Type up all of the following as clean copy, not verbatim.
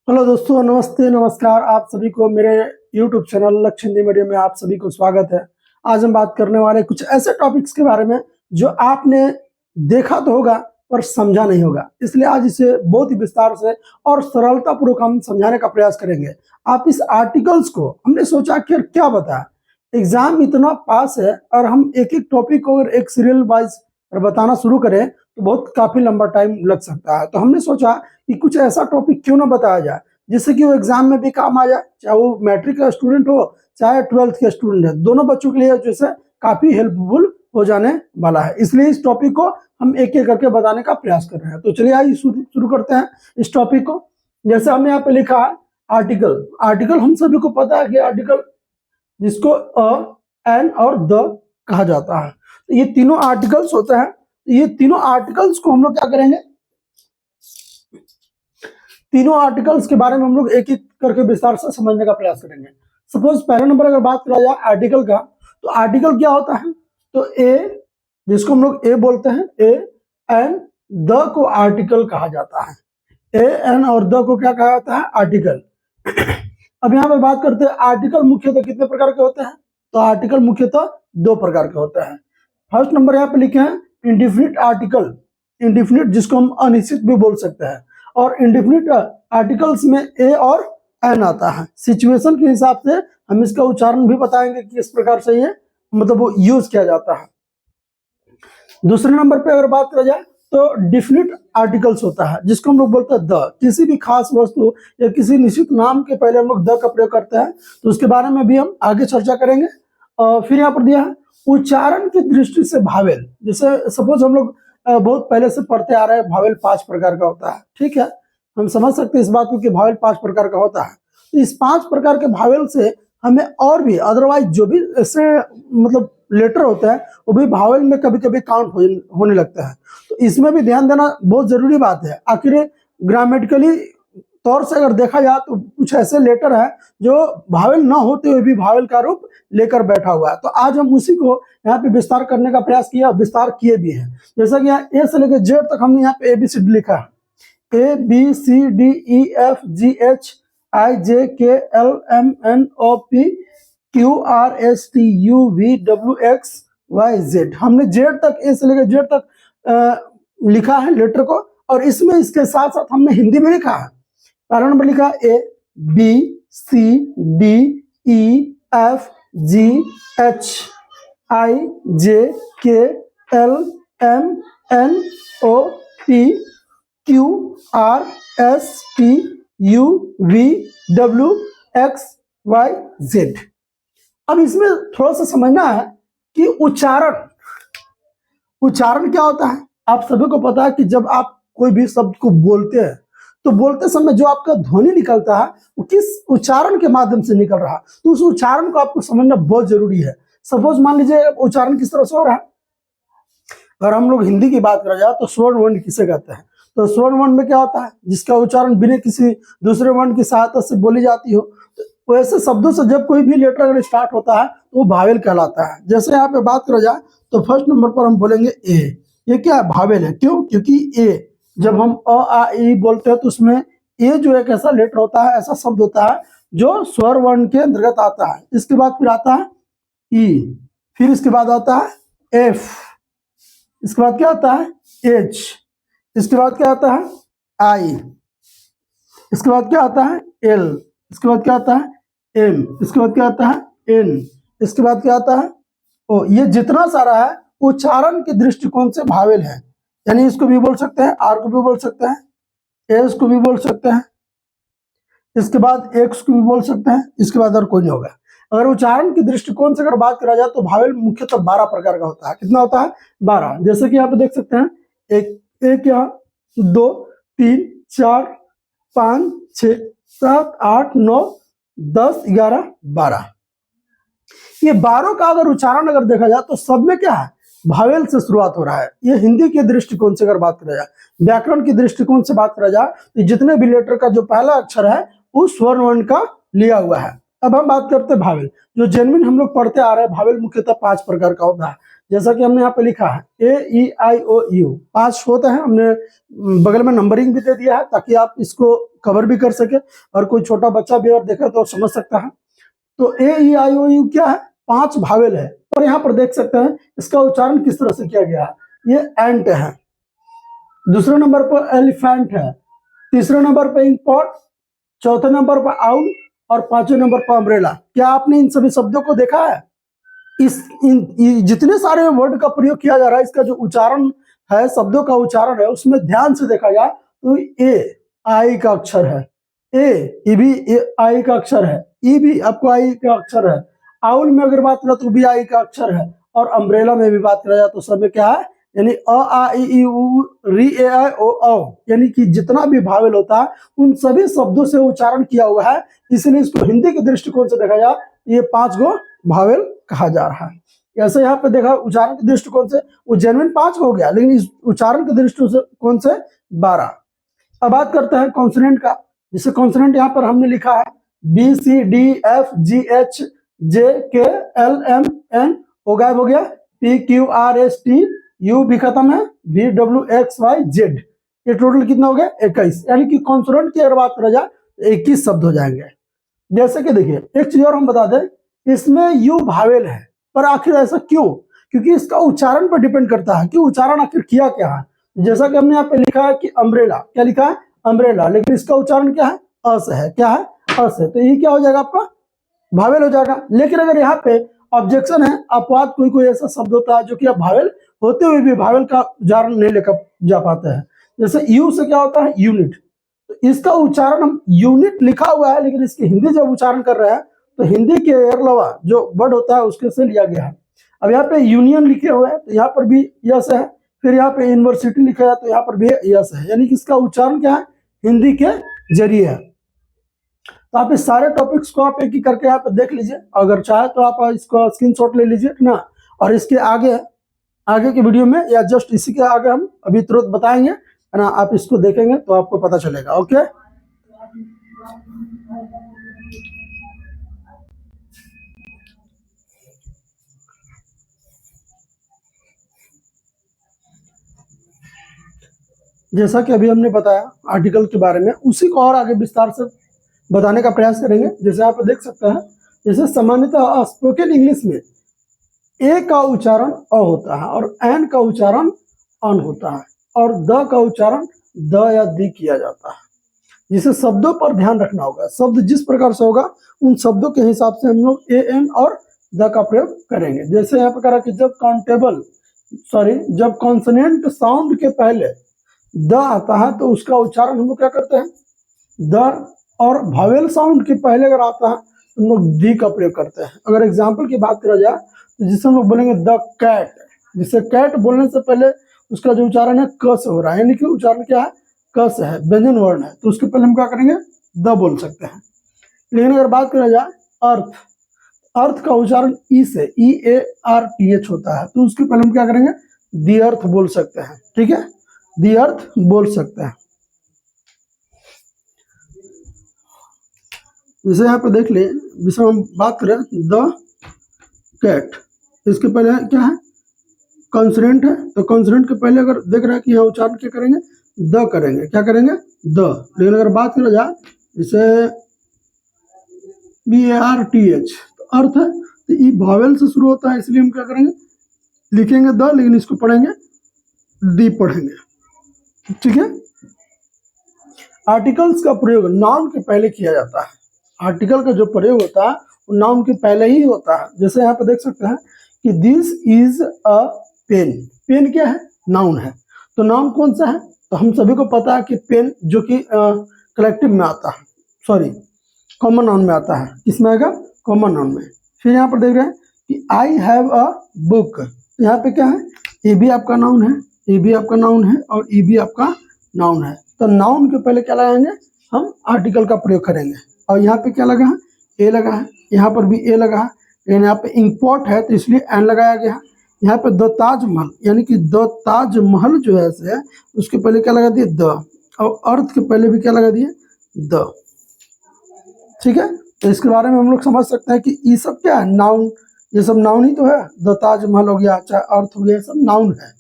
Hello दोस्तों, नमस्ते नमस्कार। आप सभी को मेरे YouTube चैनल लक्ष्य हिंदी मीडियम में आप सभी को स्वागत है। आज हम बात करने वाले कुछ ऐसे टॉपिक्स के बारे में जो आपने देखा तो होगा पर समझा नहीं होगा, इसलिए आज इसे बहुत ही विस्तार से और सरलता पूर्वक हम समझाने का प्रयास करेंगे। आप इस आर्टिकल्स को हमने सोचा कि क्या बता, एग्जाम इतना पास है और हम एक एक टॉपिक को अगर एक सीरियल वाइज बताना शुरू करें तो बहुत काफी लंबा टाइम लग सकता है। तो हमने सोचा कि कुछ ऐसा टॉपिक क्यों ना बताया जाए जिससे कि वो एग्जाम में भी काम आ जाए, चाहे वो मैट्रिक का स्टूडेंट हो चाहे 12th के स्टूडेंट है, दोनों बच्चों के लिए जैसे काफी हेल्पफुल हो जाने वाला है। इसलिए इस टॉपिक को हम एक एक करके बताने का प्रयास कर रहे हैं। तो चलिए आइए शुरू करते हैं इस टॉपिक को। जैसे हमने यहाँ पे लिखा है आर्टिकल। आर्टिकल हम सभी को पता है कि आर्टिकल जिसको अ, एन और द कहा जाता है। तो ये तीनों आर्टिकल्स होते हैं। ये तीनों आर्टिकल्स को हम लोग क्या करेंगे, तीनों आर्टिकल्स के बारे में हम लोग एक एक करके विस्तार से समझने का प्रयास करेंगे। सपोज पहले नंबर अगर बात करा जाए आर्टिकल का, तो आर्टिकल क्या होता है, तो ए जिसको हम लोग ए बोलते हैं, ए एन द को आर्टिकल कहा जाता है। ए एन और द को क्या कहा जाता है, आर्टिकल। अब यहाँ पे बात करते हैं आर्टिकल मुख्यतः कितने प्रकार के होते हैं, तो आर्टिकल मुख्यतः दो प्रकार के होते हैं। फर्स्ट नंबर यहाँ पे लिखे हैं इंडिफिनिट आर्टिकल। इंडिफिनिट जिसको हम अनिश्चित भी बोल सकते हैं, और इंडिफिनिट आर्टिकल्स में ए और एन आता है। सिचुएशन के हिसाब से हम इसका उच्चारण भी बताएंगे कि किस प्रकार से ये मतलब वो यूज किया जाता है। दूसरे नंबर पे अगर बात करा जाए तो डिफिनिट आर्टिकल्स होता है जिसको हम लोग बोलते हैं द। किसी भी खास वस्तु या किसी निश्चित नाम के पहले हम लोग द का प्रयोग करते हैं, तो उसके बारे में भी हम आगे चर्चा करेंगे। और फिर यहाँ पर दिया है उच्चारण की दृष्टि से भावेल। जैसे सपोज हम लोग बहुत पहले से पढ़ते आ रहे हैं, भावेल 5 प्रकार का होता है, ठीक है। हम समझ सकते हैं इस बात को कि भावेल 5 प्रकार का होता है। तो इस 5 प्रकार के भावेल से हमें और भी अदरवाइज जो भी ऐसे मतलब लेटर होते हैं वो भी भावेल में कभी कभी काउंट होने लगता है। तो इसमें भी ध्यान देना बहुत जरूरी बात है। आखिर ग्रामेटिकली तौर से अगर देखा जाए तो कुछ ऐसे लेटर है जो भावेल ना होते हुए भी भावेल का रूप लेकर बैठा हुआ है। तो आज हम उसी को यहाँ पे विस्तार करने का प्रयास किया, विस्तार किए भी हैं। जैसा कि यहाँ ए से लेकर जेड तक हमने यहाँ पे ABCD लिखा है, ABCDEFGHIJKLMNOP QRSTUVWXYZ। हमने जेड तक, ए से लेकर जेड तक लिखा है लेटर को, और इसमें इसके साथ साथ हमने हिंदी में लिखा है। पहला नंबर लिखा ABCDEFGHIJKLMNOP अब इसमें थोड़ा सा समझना है कि उच्चारण क्या होता है। आप सभी को पता है कि जब आप कोई भी शब्द को बोलते हैं तो बोलते समय जो आपका ध्वनि निकलता है वो किस उच्चारण के माध्यम से निकल रहा है, तो उस उच्चारण को आपको समझना बहुत जरूरी है। सपोज मान लीजिए उच्चारण किस तरह से हो रहा है। अगर हम लोग हिंदी की बात करा जाए तो स्वर्ण वर्ण किसे कहते हैं, तो स्वर्ण वर्ण में क्या होता है, जिसका उच्चारण बिना किसी दूसरे वर्ण की सहायता से बोली जाती हो। तो वैसे शब्दों से जब कोई भी लेटर अगर स्टार्ट होता है तो वो भावेल कहलाता है। जैसे यहाँ पे बात करा जाए तो फर्स्ट नंबर पर हम बोलेंगे ए। ये क्या है, भावेल है। क्यों, क्योंकि ए जब हम अ आ ई बोलते हैं तो उसमें ए जो एक ऐसा लेटर होता है, ऐसा शब्द होता है जो स्वर वर्ण के अंतर्गत आता है। इसके बाद फिर आता है ई, फिर इसके बाद आता है एफ, इसके बाद क्या आता है एच, इसके बाद क्या आता है आई, इसके बाद क्या आता है एल, इसके बाद क्या आता है एम, इसके बाद क्या आता है एन, इसके बाद क्या आता है ओ। ये जितना सारा है उच्चारण के दृष्टिकोण से भावेल है। यानी इसको भी बोल सकते हैं, आर को भी बोल सकते हैं, एस को भी बोल सकते हैं, इसके बाद एक्स को भी बोल सकते हैं, इसके बाद और कोई नहीं होगा। अगर उच्चारण के दृष्टिकोण से अगर बात करा जाए तो भावेल मुख्यतः 12 प्रकार का होता है। कितना होता है, 12। जैसे कि यहाँ पे देख सकते हैं एक यहाँ 2 3 4 5 6 7 8 9 10 11 12। ये 12 का अगर उच्चारण अगर देखा जाए तो सब में क्या है, भावेल से शुरुआत हो रहा है। ये हिंदी के दृष्टिकोण से अगर बात करा जाए, व्याकरण के दृष्टिकोण से बात करा जाए तो जितने भी लेटर का जो पहला अक्षर है वो स्वर्ण वर्ण का लिया हुआ है। अब हम बात करते हैं भावेल, जो जेन्युइन हम लोग पढ़ते आ रहे हैं। भावेल मुख्यतः 5 प्रकार का होता है। जैसा कि हमने यहाँ पे लिखा है AEIOU 5 होते हैं। हमने बगल में नंबरिंग भी दे दिया है ताकि आप इसको कवर भी कर सके और कोई छोटा बच्चा भी और देखे तो समझ सकता है। तो AEIOU क्या है? 5 भावेल है। और यहाँ पर देख सकते हैं इसका उच्चारण किस तरह से किया गया है। ये एंट है, दूसरे नंबर पर एलिफेंट है, तीसरे नंबर पर इंकपॉट, चौथे नंबर पर आउल और पांचवें नंबर पर अम्ब्रेला। क्या आपने इन सभी शब्दों को देखा है? जितने सारे वर्ड का प्रयोग किया जा रहा है, इसका जो उच्चारण है, शब्दों का उच्चारण है, उसमें ध्यान से देखा जाए तो ए आई का अक्षर है, ए भी आई का अक्षर है, ई भी आपको आई का अक्षर है, आउल में अगर बात करें तो भी आई का अक्षर है, और अम्ब्रेला में भी बात करा जाए तो सब में क्या है, यानी अ आ ई उ री ए आई ओ औ, यानी कि जितना भी भावेल होता है उन सभी शब्दों से उच्चारण किया हुआ है। इसलिए इसको हिंदी के दृष्टिकोण से देखा जाए ये 5 गो भावेल कहा जा रहा है। ऐसे यहाँ पे देखा उच्चारण के दृष्टिकोण से वो जेन्युइन 5 हो गया, लेकिन इस उच्चारण के दृष्टिकोण से 12। अब बात करते हैं कॉन्सोनेंट का। जिसे कॉन्सोनेंट यहाँ पर हमने लिखा है BCDFGH JK LMN हो गया, PQRST U भी खत्म है, VWXYZ। ये टोटल कितना हो गया? 21। यानी कि कॉन्सोनेंट की अगर बात करा जाए 21 शब्द हो जाएंगे। जैसे कि देखिए एक चीज और हम बता दें, इसमें यू भावेल है, पर आखिर ऐसा क्यों? क्योंकि इसका उच्चारण पर डिपेंड करता है कि उच्चारण आखिर किया क्या है। जैसा कि हमने यहाँ पे लिखा है कि अम्ब्रेला, क्या लिखा है? अम्ब्रेला, लेकिन इसका उच्चारण क्या है? अस है। क्या है? अस है। तो ये क्या हो जाएगा? आपका भावेल हो जाएगा। लेकिन अगर यहाँ पे ऑब्जेक्शन है, अपवाद, कोई ऐसा शब्द होता है जो कि आप भावेल होते हुए भी भावेल का उच्चारण नहीं लेकर जा पाते हैं। जैसे यू से क्या होता है? यूनिट। तो इसका उच्चारण हम यूनिट लिखा हुआ है, लेकिन इसकी हिंदी जब उच्चारण कर रहे हैं तो हिंदी के अलावा जो वर्ड होता है उसके से लिया गया है। अब यहाँ पे यूनियन लिखे हुए हैं तो यहाँ पर भी यस है, फिर यहाँ पे यूनिवर्सिटी लिखा है तो यहाँ पर भी यस है, यानी कि इसका उच्चारण क्या है? हिंदी के जरिए है। तो आप इस सारे टॉपिक्स को आप एक ही करके यहाँ पे देख लीजिए, अगर चाहे तो आप इसको स्क्रीनशॉट ले लीजिए ना, और इसके आगे के वीडियो में या जस्ट इसी के आगे हम अभी तुरंत बताएंगे, है ना। आप इसको देखेंगे तो आपको पता चलेगा। ओके, जैसा कि अभी हमने बताया आर्टिकल के बारे में, उसी को और आगे विस्तार से बताने का प्रयास करेंगे। जैसे आप देख सकते हैं, जैसे सामान्यतः स्पोकन इंग्लिश में ए का उच्चारण अ होता है और एन का उच्चारण अन होता है और द का उच्चारण द या दी किया जाता है। जिसे शब्दों पर ध्यान रखना होगा, शब्द जिस प्रकार से होगा उन शब्दों के हिसाब से हम लोग ए एन और द का प्रयोग करेंगे। जैसे यहाँ पर कहा कि जब कॉन्सोनेंट साउंड के पहले द आता है तो उसका उच्चारण हम लोग क्या करते हैं? द। और भावेल साउंड के पहले अगर आता है तो हम लोग दी का प्रयोग करते हैं। अगर एग्जाम्पल की बात करा जाए तो जिसे हम लोग बोलेंगे द कैट, जिसे कैट बोलने से पहले उसका जो उच्चारण है क से हो रहा है, यानी कि उच्चारण क्या है? क से है, व्यंजन वर्ण है, तो उसके पहले हम क्या करेंगे? द बोल सकते हैं। लेकिन अगर बात करा जाए अर्थ का उच्चारण ई से, EARTH होता है, तो उसके पहले हम क्या करेंगे? दी अर्थ बोल सकते हैं। ठीक है, दी अर्थ बोल सकते हैं। जैसे यहाँ पे देख ले, जिसे हम बात करें द कैट, इसके पहले क्या है? कॉन्सोनेंट है, तो कॉन्सोनेंट के पहले अगर देख रहे हैं कि यहाँ उच्चारण क्या करेंगे? द करेंगे। क्या करेंगे? द। लेकिन अगर बात करा जाए जैसे BARTH, तो अर्थ है, तो ई भावेल से शुरू होता है, इसलिए हम क्या करेंगे? लिखेंगे द, लेकिन इसको पढ़ेंगे दी पढ़ेंगे। ठीक है। आर्टिकल्स का प्रयोग नाउन के पहले किया जाता है। आर्टिकल का जो प्रयोग होता है वो नाउन के पहले ही होता है। जैसे यहाँ पे देख सकते हैं कि this is a pen. Pen क्या है? नाउन है। तो नाउन कौन सा है? तो हम सभी को पता है कि पेन जो कि कलेक्टिव में आता है, कॉमन नाउन में आता है। किसमें आएगा? कॉमन नाउन में। फिर यहाँ पर देख रहे हैं कि आई हैव अ बुक, यहाँ पे क्या है? ए भी आपका नाउन है, ए भी आपका नाउन है और ई भी आपका नाउन है। तो नाउन के पहले क्या लगाएंगे? हम आर्टिकल का प्रयोग करेंगे। और यहाँ पे क्या लगा है? ए लगा है, यहाँ पर भी ए लगा है, लेकिन यहाँ पे इंकपॉट है तो इसलिए एन लगाया गया है। यहाँ पे द ताजमहल, यानी कि द ताजमहल जो है से उसके पहले क्या लगा दिए? द। और अर्थ के पहले भी क्या लगा दिए? द। ठीक है, तो इसके बारे में हम लोग समझ सकते हैं कि ये सब क्या है? नाउन ये सब नाउन ही तो है। द ताजमहल हो गया, चाहे अर्थ हो गया, ये सब नाउन है,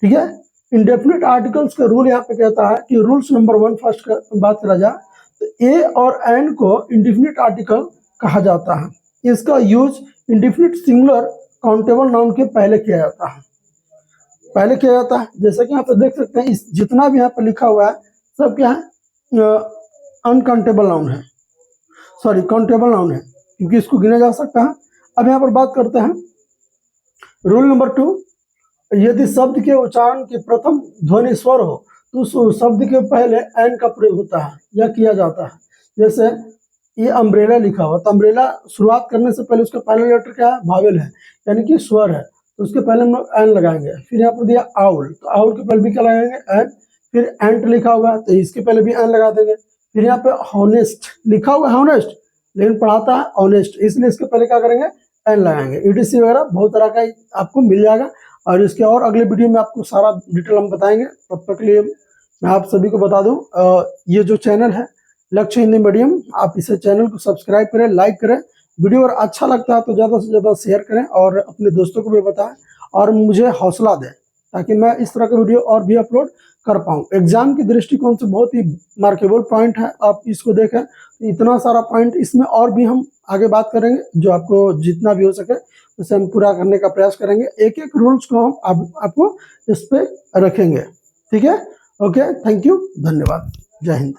ठीक है। इंडेफिनिट आर्टिकल्स का रूल यहाँ पे कहता है कि रूल्स नंबर 1 फर्स्ट का बात करा जाए तो ए और एन को इंडेफिनिट आर्टिकल कहा जाता है। इसका use indefinite singular countable noun के पहले किया जाता है, पहले किया जाता है। जैसा कि यहाँ पे देख सकते हैं, इस जितना भी यहाँ पे लिखा हुआ है सब क्या है, अनकाउंटेबल नाउन है, सॉरी काउंटेबल नाउन है, क्योंकि इसको गिना जा सकता है। अब यहाँ पर बात करते हैं रूल नंबर 2, यदि शब्द के उच्चारण के प्रथम ध्वनि स्वर हो तो उस शब्द के पहले एन का प्रयोग होता है या किया जाता है। जैसे ये अम्ब्रेला लिखा हुआ, तो अम्ब्रेला शुरुआत करने से पहले उसका पहला लेटर क्या है, वावेल है, यानी कि स्वर है, तो उसके पहले हम लोग एन लगाएंगे। फिर यहाँ पर दिया आउल, तो आउल के पहले भी क्या लगाएंगे, एन। फिर एंट लिखा हुआ है तो इसके पहले भी एन लगा देंगे। फिर यहाँ पे हॉनेस्ट लिखा हुआ है, हॉनेस्ट, लेकिन पढ़ाता है ऑनेस्ट, इसलिए इसके पहले क्या करेंगे, एन लगाएंगे। ईटीसी वगैरह बहुत तरह का आपको मिल जाएगा, और इसके और अगले वीडियो में आपको सारा डिटेल हम बताएंगे। तब तक के लिए मैं आप सभी को बता दूं, ये जो चैनल है लक्ष्य हिंदी मीडियम, आप इसे चैनल को सब्सक्राइब करें, लाइक करें, वीडियो अगर अच्छा लगता है तो ज़्यादा से ज़्यादा शेयर करें और अपने दोस्तों को भी बताएं और मुझे हौसला दें, ताकि मैं इस तरह के वीडियो और भी अपलोड कर पाऊँ। एग्जाम के दृष्टिकोण से बहुत ही मार्केबल पॉइंट है, आप इसको देखें, इतना सारा पॉइंट, इसमें और भी हम आगे बात करेंगे, जो आपको जितना भी हो सके उसे हम पूरा करने का प्रयास करेंगे। एक एक रूल्स को हम आपको इस पे रखेंगे, ठीक है। ओके, थैंक यू, धन्यवाद, जय हिंद।